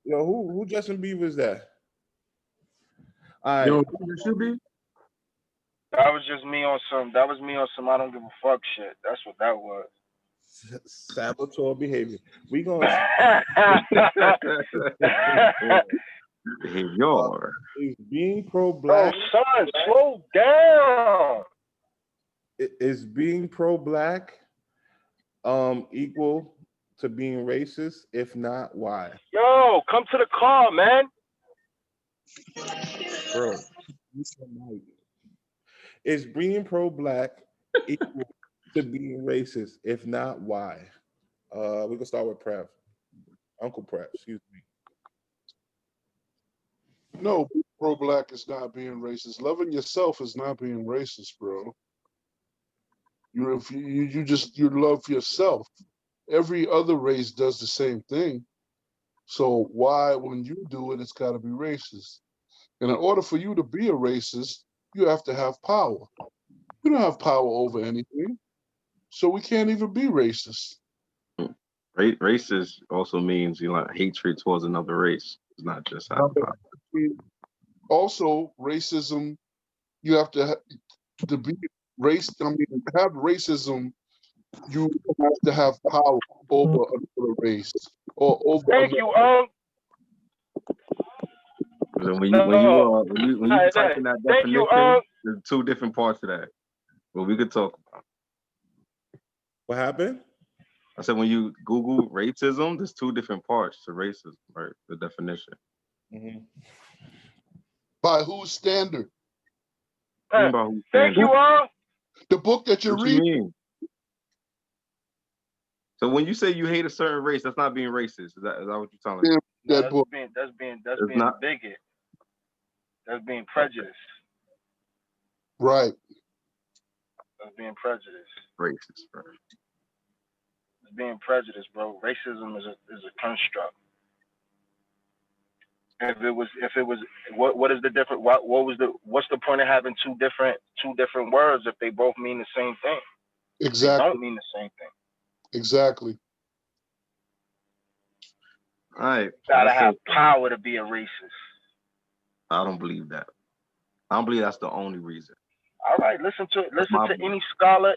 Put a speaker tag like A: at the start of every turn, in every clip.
A: Yo, who Justin Bieber is that? All
B: Yo,
A: right.
B: it should be.
C: That was just me on some. That was me on some. I don't give a fuck shit. That's what that was.
A: Saboteur behavior. We gonna
B: Behavior.
A: is being pro
C: Bro,
A: black.
C: son, slow down.
A: Is being pro black equal to being racist? If not, why?
C: Yo, come to the car, man.
A: Bro, is being pro black equal to being racist? If not, why? We can start with Prev. Uncle Prev, excuse me.
D: No, pro-black is not being racist. Loving yourself is not being racist, bro. If you just you love yourself. Every other race does the same thing. So why, when you do it, it's got to be racist? And in order for you to be a racist, you have to have power. You don't have power over anything, so we can't even be racist.
B: Racist also means hatred towards another race. It's not just having power.
D: Also, racism, you have to be have racism. You have to have power over another race or over.
C: Thank you,
B: So when
C: No.
B: you type in that
C: Thank you,
B: definition, there's two different parts of that. Well, we could talk about.
A: What happened?
B: I said when you Google racism, there's two different parts to racism, right? The definition.
A: Mm-hmm.
D: By whose standard?
C: Thank you,
D: The book that you're
B: What you
D: reading.
B: mean? So when you say you hate a certain race, that's not being racist. Is that what you're telling me?
D: Yeah,
C: No,
D: that book.
C: that's being
B: not-
C: bigot. That's being prejudiced.
D: Right.
C: That's being prejudiced.
B: Racist, bro.
C: It's being prejudiced, bro. Racism is a construct. If it was, what is the different? What's the point of having two different words if they both mean the same thing? They
D: Exactly.
C: don't mean the same thing.
D: Exactly.
B: All right.
C: You gotta have power to be a racist.
B: I don't believe that. I don't believe that's the only reason.
C: All right, listen to
B: belief.
C: any scholar,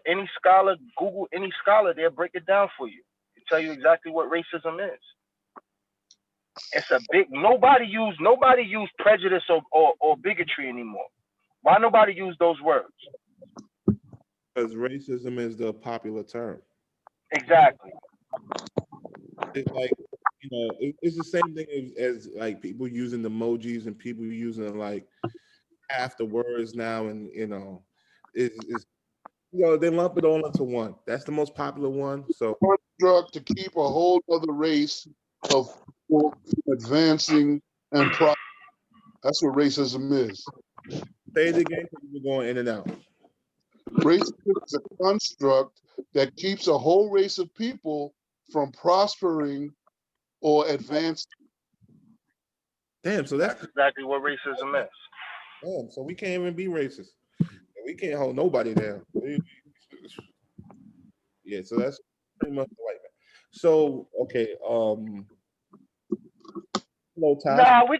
C: Google any scholar, they'll break it down for you. They'll tell you exactly what racism is. It's a big nobody use prejudice or bigotry anymore. Why nobody use those words?
A: Because racism is the popular term.
C: Exactly.
A: It's like, it's the same thing as like people using emojis and people using like half the words now, and it's they lump it all into one. That's the most popular one. So
D: Construct to keep a whole other race of people advancing and progress. That's what racism is.
A: say it again because we're going in and out.
D: Racism is a construct that keeps a whole race of people from prospering or advancing.
A: Damn, so
C: That's exactly what racism is.
A: damn, so we can't even be racist. We can't hold nobody down. Yeah, so that's pretty much the white man. So okay, hello, Ty.
C: Nah, we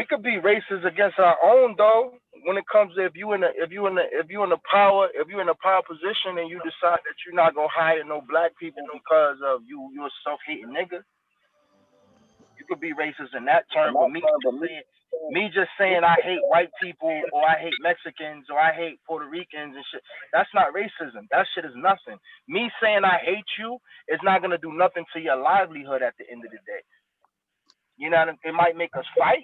C: could be racist against our own though. When it comes to if you in a power position and you decide that you're not gonna hire no black people because of you're a self-hating nigga, you could be racist in that term. But me just saying I hate white people or I hate Mexicans or I hate Puerto Ricans and shit, that's not racism. That shit is nothing. Me saying I hate you is not gonna do nothing to your livelihood at the end of the day. You know, it might make us fight,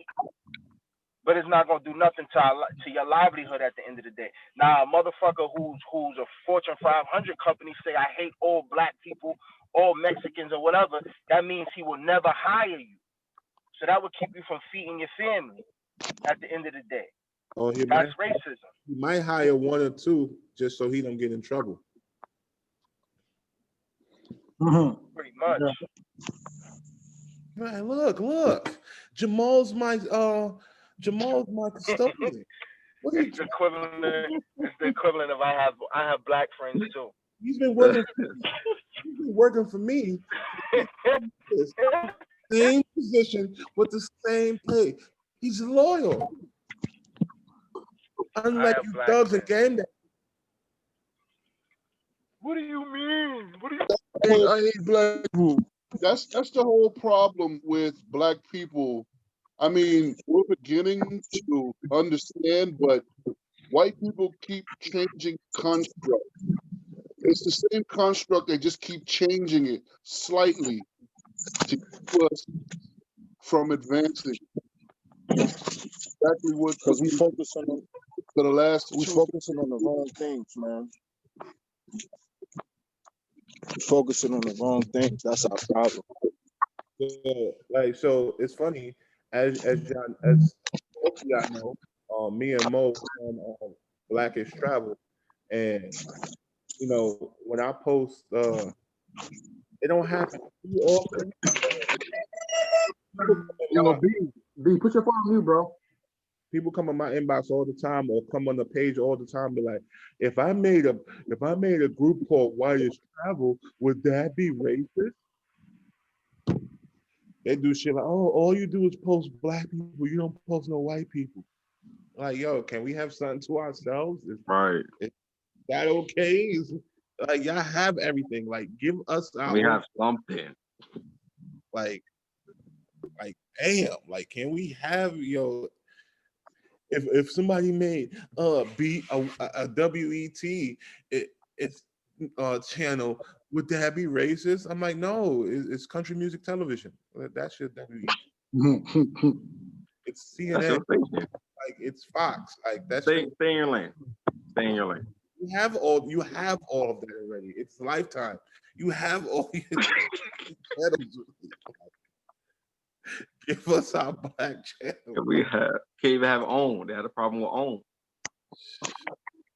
C: but it's not gonna do nothing to your livelihood at the end of the day. Now, a motherfucker who's a Fortune 500 company say I hate all black people, all Mexicans or whatever, that means he will never hire you. So that would keep you from feeding your family at the end of the day.
A: Oh,
C: that's racism.
A: He might hire one or two just so he don't get in trouble.
C: Pretty much.
A: Right, look. Jamal's my custodian.
C: It's the equivalent of I have black friends too.
A: He's been working for me. same position with the same pay. He's loyal. Unlike
C: have
A: you
C: black
A: thugs and
C: friends.
A: game that
C: What do you mean? What do you?
D: I hate black people. That's the whole problem with black people. I mean, we're beginning to understand, but white people keep changing construct. It's the same construct, they just keep changing it slightly to keep us from advancing. Exactly what
E: Because we focusing on
D: for the last
E: we
D: two.
E: focusing on the wrong things, man. We focusing on the wrong things. That's our problem.
A: so it's funny as both of y'all know, me and Mo on Blackish Travel, and when I post, it don't happen too often.
F: Yo, B, put your phone on mute, bro.
A: People come in my inbox all the time or come on the page all the time, be like, if I made a group called Whitish Travel, would that be racist? They do shit like, oh, all you do is post black people, you don't post no white people. Like, yo, can we have something to ourselves?
B: Right.
A: Is that okay? Like, y'all have everything. Like, give us our
B: We
A: own,
B: have something.
A: like damn, like, can we have if somebody made be a WET it's channel, would that be racist? I'm like, no, it's country music television. That shit WET. It's
B: That's
A: CNN,
B: your station.
A: like it's Fox, like that's
B: Stay in your lane. Stay in your lane.
A: you have all of that already. It's Lifetime. You have all your channels. Give us our black channel.
B: We have can't even have own. They had a problem with own.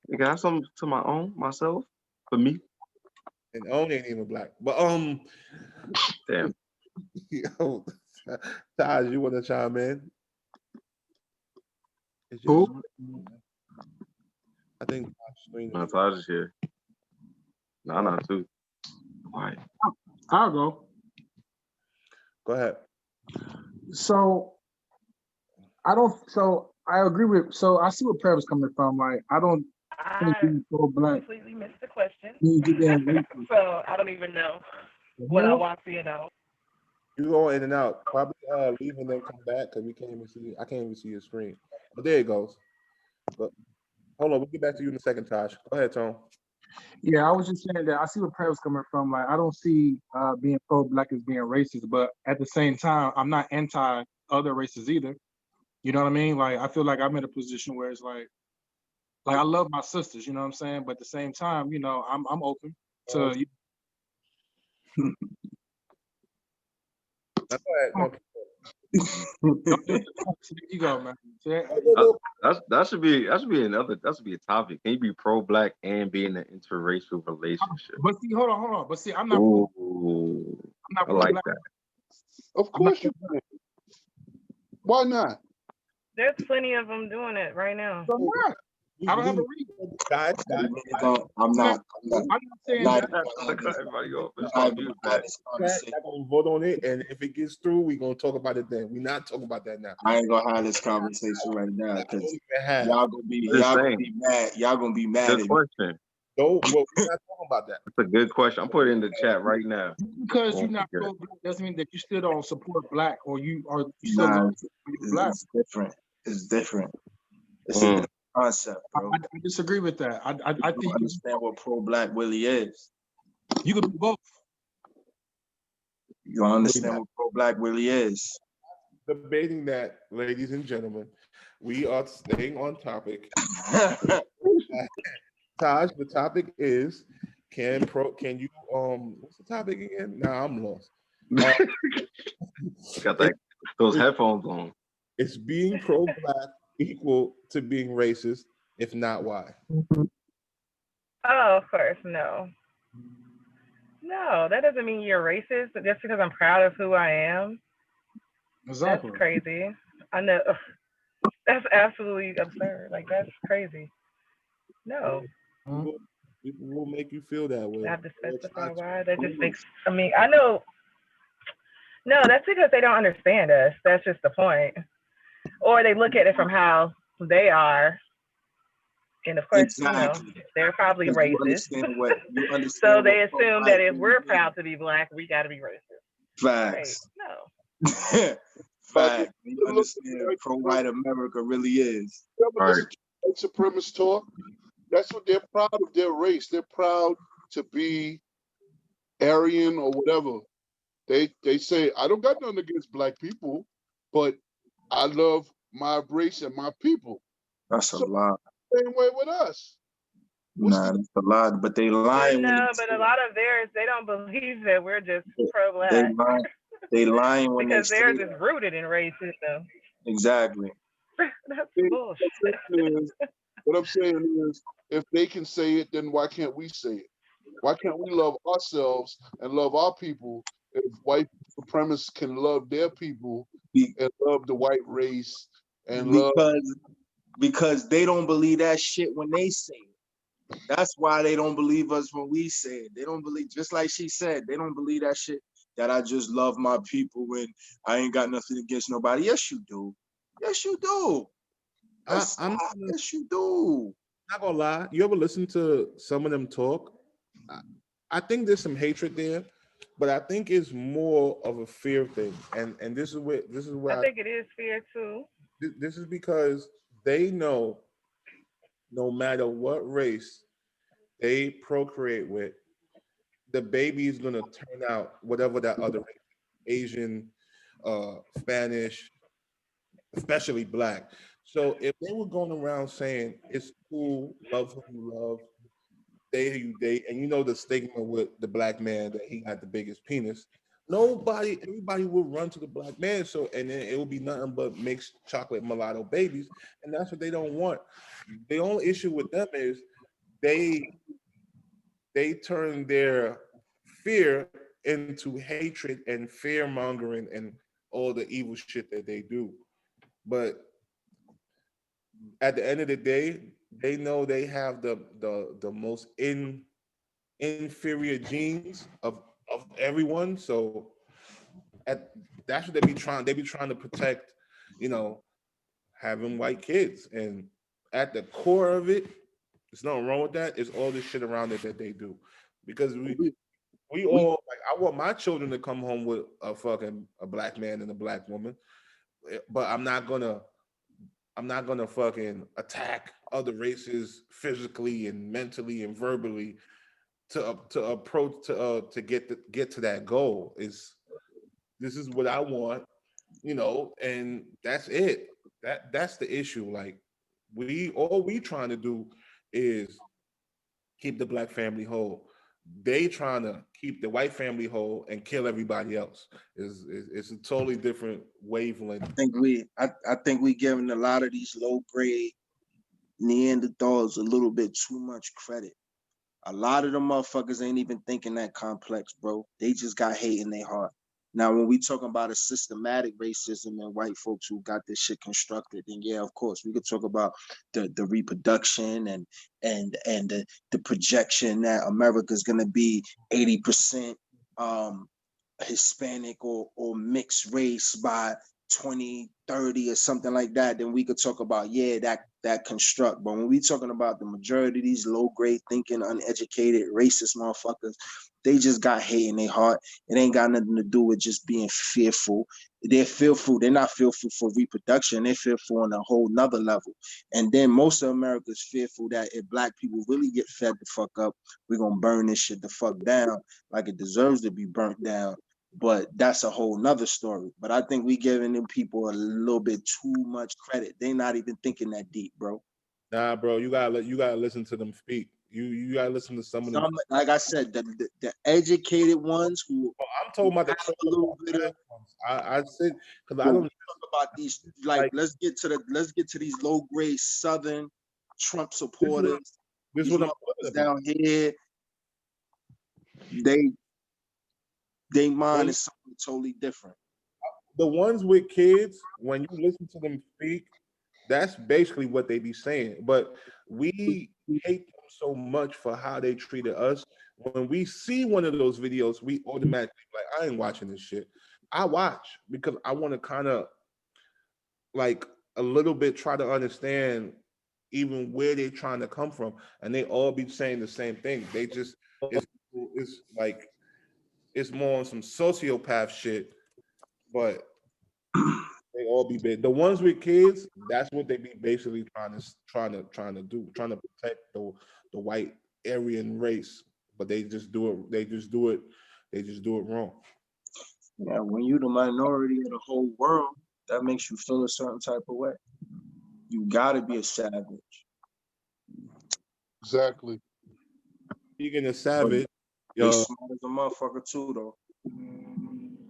B: You got something to my own myself for me.
A: And Own ain't even black. But
B: Damn.
A: yo, Taj, you want to chime in? Is
F: Who?
A: I think Taj screen
B: No,
A: is-
B: Taj is here. Nah, too. Why?
F: I'll go.
A: Go ahead.
F: So I agree with. So I see where Prayer was coming from. Like I don't think
G: I
F: being so black
G: completely missed the question.
F: means you're being racist.
G: So I don't even know what I
F: Well,
G: want to know.
A: You go in and out. Probably leave and then come back because we can't even see. I can't even see your screen. But there it goes. But hold on, we'll get back to you in a second, Taj. Go ahead, Tone.
F: yeah, I was just saying that I see where Prayer was coming from. Like I don't see being pro-black as being racist, but at the same time, I'm not anti other races either. You know what I mean? Like I feel like I'm in a position where it's like I love my sisters. You know what I'm saying? But at the same time, I'm open to.
A: Go ahead. Okay.
F: You go, man.
B: That should be a topic. Can you be pro-black and be in an interracial relationship?
F: But see, hold on. But see, I'm not. I'm
B: Ooh,
F: not
B: I like
F: pro-black.
B: that.
D: Of course you can. Why not?
G: There's plenty of them doing it right now.
F: So what? I don't have a reason.
A: Guys,
E: I'm not
F: I'm not saying
E: not
F: that.
B: Everybody go. It's
E: not
B: all
E: even
B: music.
E: had this conversation.
A: I'm gonna vote on it, and if it gets through, we're gonna talk about it then. We're not talking about that now.
E: I ain't gonna have this conversation right now
A: I don't
E: because
A: even have.
E: y'all gonna be mad. Y'all gonna be mad
B: Good
E: at me.
B: question.
A: Well, we're not talking about that.
B: That's a good question. I'm putting it in the chat right now.
F: Because you're not
B: Okay.
F: pro-black doesn't mean that you still don't support black or you still
E: Nah,
F: love black.
E: it's different. It's different. It's a
B: Mm.
E: different concept, bro.
F: I disagree with that. I
E: You
F: think
E: don't understand what pro-black really is.
F: you could be both.
E: You don't understand what pro-black really is.
A: Debating that, ladies and gentlemen, we are staying on topic. Taj, the topic is can you what's the topic again? Nah, I'm lost.
B: Got those headphones on.
A: It's being pro-black equal to being racist? If not, why?
G: Oh, of course, no. No, that doesn't mean you're racist just because I'm proud of who I am.
F: Exactly.
G: That's crazy. I know. That's absolutely absurd. Like, that's crazy. No.
A: People will make you feel that way.
G: I have to specify why. That just makes, I know No, that's because they don't understand us. That's just the point. Or they look at it from how they are. And of course,
E: Exactly.
G: they're probably
E: Because
G: racist.
E: you
G: So
E: understand
G: they
E: what
G: assume
E: pro-black
G: that if we're
E: really
G: proud
E: is.
G: to be black, we got to be racist. Wait,
E: Facts.
G: no.
D: Like,
E: Facts. You
D: look at
E: understand
D: white
E: pro-white
D: supremacy.
E: America really is.
D: You ever
B: Right.
D: listen to white supremacist talk? That's what they're proud of their race. They're proud to be Aryan or whatever. They say, I don't got nothing against black people, but I love my race and my people.
E: That's a
D: So
E: lie.
D: same way with us. What's
E: Nah,
D: the
E: that's a lie. But they lying when
G: No,
E: they
G: but
E: say
G: a lot of theirs, they don't believe that we're just
E: it.
G: pro-black.
E: They lying. They lying when they
G: Because
E: say
G: theirs
E: that.
G: is rooted in racism.
E: Exactly.
G: That's
D: thing?
G: bullshit.
D: What I'm saying is, if they can say it, then why can't we say it? Why can't we love ourselves and love our people if white supremacists can love their people
E: Be-
D: and love the white race and love?
E: because they don't believe that shit when they say it. That's why they don't believe us when we say it. They don't believe, just like she said, they don't believe that shit that I just love my people when I ain't got nothing against nobody. Yes, you do. Yes, you do.
A: I'm
E: Yes, you do.
A: not gonna lie. You ever listen to some of them talk? I think there's some hatred there, but I think it's more of a fear thing. And this is where
G: I think it is fear too.
A: this is because they know no matter what race they procreate with, the baby is gonna turn out whatever that other race, Asian, Spanish, especially black. So if they were going around saying it's cool, love who you love, date who you date, and you know the stigma with the black man that he got the biggest penis, everybody would run to the black man. So and then it will be nothing but mixed chocolate mulatto babies, and that's what they don't want. The only issue with them is they turn their fear into hatred and fear mongering and all the evil shit that they do. But at the end of the day, they know they have the most inferior genes of everyone. So at that's what they be trying. They be trying to protect, you know, having white kids. And at the core of it, there's nothing wrong with that. It's all the shit around it that they do. Because we all like I want my children to come home with a black man and a black woman. But I'm not gonna fucking attack other races physically and mentally and verbally to approach to get to that goal. Is this is what I want, and that's it. That's the issue. Like we trying to do is keep the black family whole. They trying to keep the white family whole and kill everybody else. It's a totally different wavelength.
E: I think we giving a lot of these low grade Neanderthals a little bit too much credit. A lot of them motherfuckers ain't even thinking that complex, bro. They just got hate in their heart. Now, when we talking about a systematic racism and white folks who got this shit constructed, then yeah, of course, we could talk about the reproduction and the projection that America's gonna be 80% Hispanic or mixed race by 2030 or something like that, then we could talk about, yeah, that construct. But when we talking about the majority of these low grade thinking, uneducated, racist motherfuckers, they just got hate in their heart. It ain't got nothing to do with just being fearful. They're fearful. They're not fearful for reproduction. They're fearful on a whole nother level. And then most of America's fearful that if black people really get fed the fuck up, we're gonna burn this shit the fuck down like it deserves to be burnt down. But that's a whole nother story. But I think we giving them people a little bit too much credit. They not even thinking that deep, bro.
A: Nah, bro, you gotta listen to them speak. You gotta listen to some of them.
E: Like I said, the educated ones who
A: I'm talking about the
E: a little bit of
A: I said because I don't
E: talk about these, like let's get to these low grade Southern Trump supporters.
A: This is what I'm talking about.
E: Down here, they mind is something totally different.
A: The ones with kids, when you listen to them speak, that's basically what they be saying. But we hate them so much for how they treated us. When we see one of those videos, we automatically like, I ain't watching this shit. I watch because I want to kind of like a little bit try to understand even where they're trying to come from, and they all be saying the same thing. They just it's like it's more on some sociopath shit, but they all be big. The ones with kids, that's what they be basically trying to do, trying to protect the white Aryan race, but they just do it. They just do it. They just do it wrong.
E: Yeah, when you the minority of the whole world, that makes you feel a certain type of way. You gotta be a savage.
D: Exactly.
A: Speaking of savage,
E: They smart as a motherfucker too, though.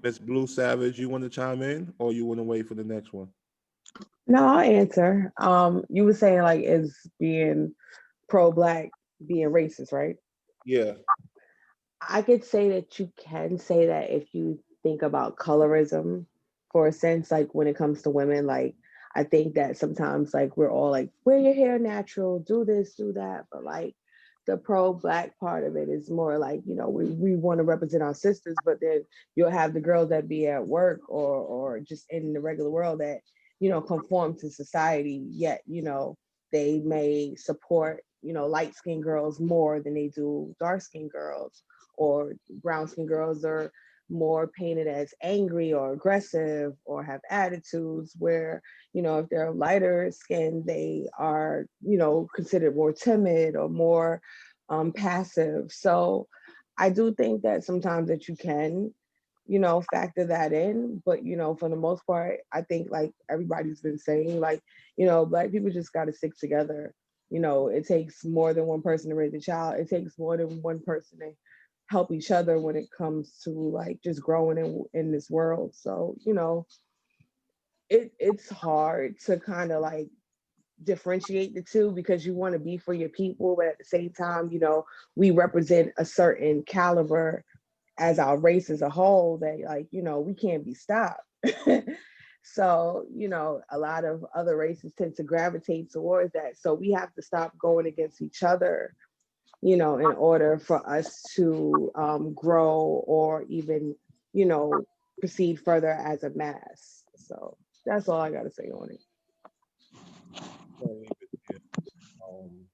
A: Miss Blue Savage, you want to chime in, or you want to wait for the next one?
H: No, I'll answer. You were saying like is being pro-black being racist, right?
A: Yeah.
H: I could say that you can say that if you think about colorism for a sense, like when it comes to women, like I think that sometimes like we're all like, wear your hair natural, do this, do that. But like the pro-black part of it is more like, you know, we want to represent our sisters, but then you'll have the girls that be at work or just in the regular world that, you know, conform to society, yet, you know, they may support, you know, light-skinned girls more than they do dark-skinned girls, or brown-skinned girls are more painted as angry or aggressive or have attitudes where, you know, if they're lighter skinned, they are, you know, considered more timid or more passive. So I do think that sometimes that you can, you know, factor that in. But, you know, for the most part, I think like everybody's been saying, like, you know, Black people just got to stick together. You know, it takes more than one person to raise a child. It takes more than one person to help each other when it comes to like just growing in this world. So, you know, it's hard to kind of like differentiate the two because you want to be for your people, but at the same time, you know, we represent a certain caliber as our race as a whole that like, you know, we can't be stopped. So, you know, a lot of other races tend to gravitate towards that. So we have to stop going against each other, you know, in order for us to grow or even, you know, proceed further as a mass. So that's all I got to say on it.
A: Um,